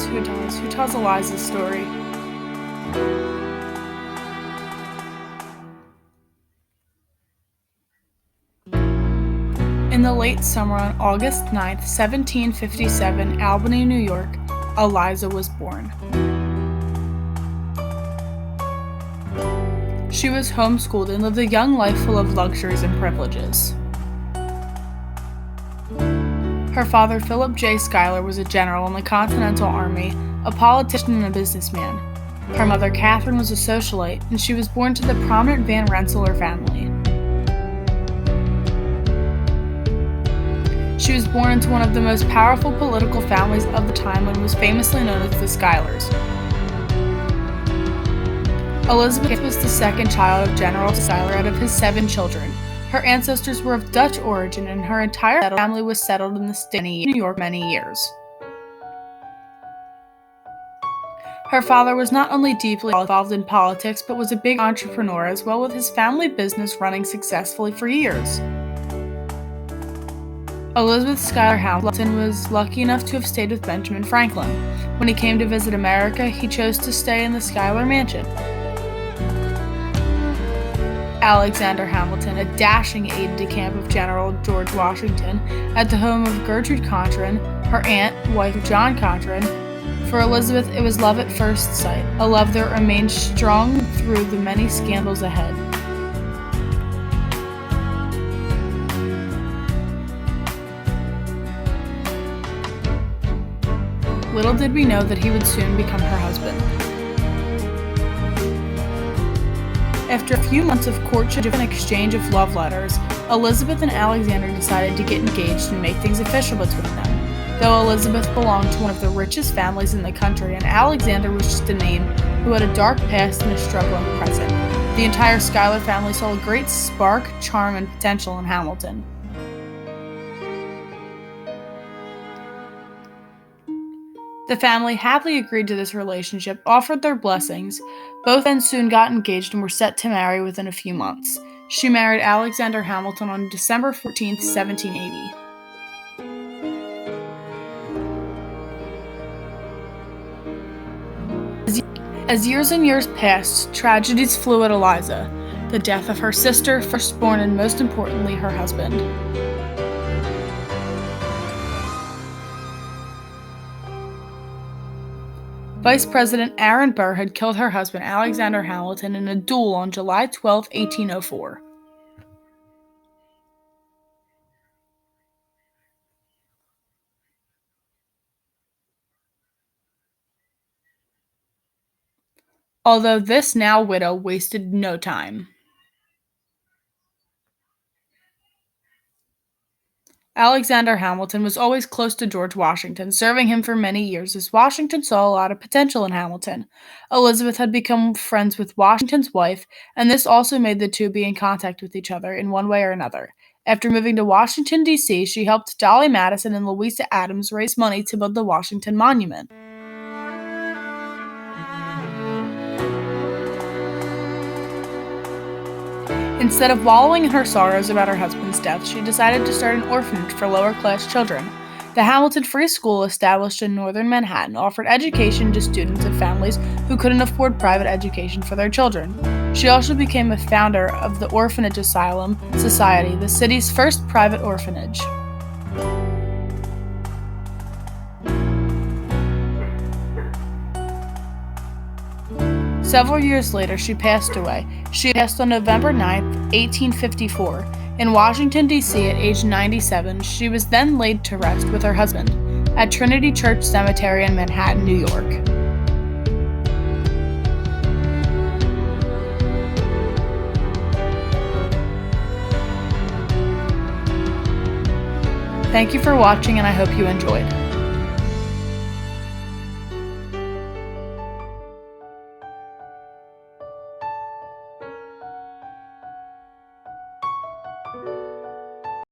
Who tells Eliza's story? In the late summer on August 9th, 1757, Albany, New York, Eliza was born. She was homeschooled and lived a young life full of luxuries and privileges. Her father, Philip J. Schuyler, was a general in the Continental Army, a politician and a businessman. Her mother, Catherine, was a socialite, and she was born to the prominent Van Rensselaer family. She was born into one of the most powerful political families of the time and was famously known as the Schuylers. Elizabeth was the second child of General Schuyler out of his 7 children. Her ancestors were of Dutch origin, and her entire family was settled in the state of New York many years. Her father was not only deeply involved in politics, but was a big entrepreneur as well, with his family business running successfully for years. Elizabeth Schuyler Hamilton was lucky enough to have stayed with Benjamin Franklin. When he came to visit America, he chose to stay in the Schuyler mansion. Alexander Hamilton, a dashing aide-de-camp of General George Washington, at the home of Gertrude Contrin, her aunt, wife of John Contrin. For Elizabeth, it was love at first sight, a love that remained strong through the many scandals ahead. Little did we know that he would soon become her husband. After a few months of courtship and exchange of love letters, Elizabeth and Alexander decided to get engaged and make things official between them. Though Elizabeth belonged to one of the richest families in the country, and Alexander was just a name who had a dark past and a struggling present, the entire Schuyler family saw a great spark, charm, and potential in Hamilton. The family happily agreed to this relationship, offered their blessings. Both then soon got engaged and were set to marry within a few months. She married Alexander Hamilton on December 14th, 1780. As years and years passed, tragedies flew at Eliza. The death of her sister, firstborn, and most importantly, her husband. Vice President Aaron Burr had killed her husband Alexander Hamilton in a duel on July 12, 1804. Although this now widow wasted no time. Alexander Hamilton was always close to George Washington, serving him for many years, as Washington saw a lot of potential in Hamilton. Elizabeth had become friends with Washington's wife, and this also made the two be in contact with each other in one way or another. After moving to Washington, D.C., she helped Dolly Madison and Louisa Adams raise money to build the Washington Monument. Instead of wallowing in her sorrows about her husband's death, she decided to start an orphanage for lower-class children. The Hamilton Free School, established in northern Manhattan, offered education to students of families who couldn't afford private education for their children. She also became a founder of the Orphanage Asylum Society, the city's first private orphanage. Several years later, she passed away. She passed on November 9, 1854, in Washington, D.C. at age 97. She was then laid to rest with her husband at Trinity Church Cemetery in Manhattan, New York. Thank you for watching, and I hope you enjoyed.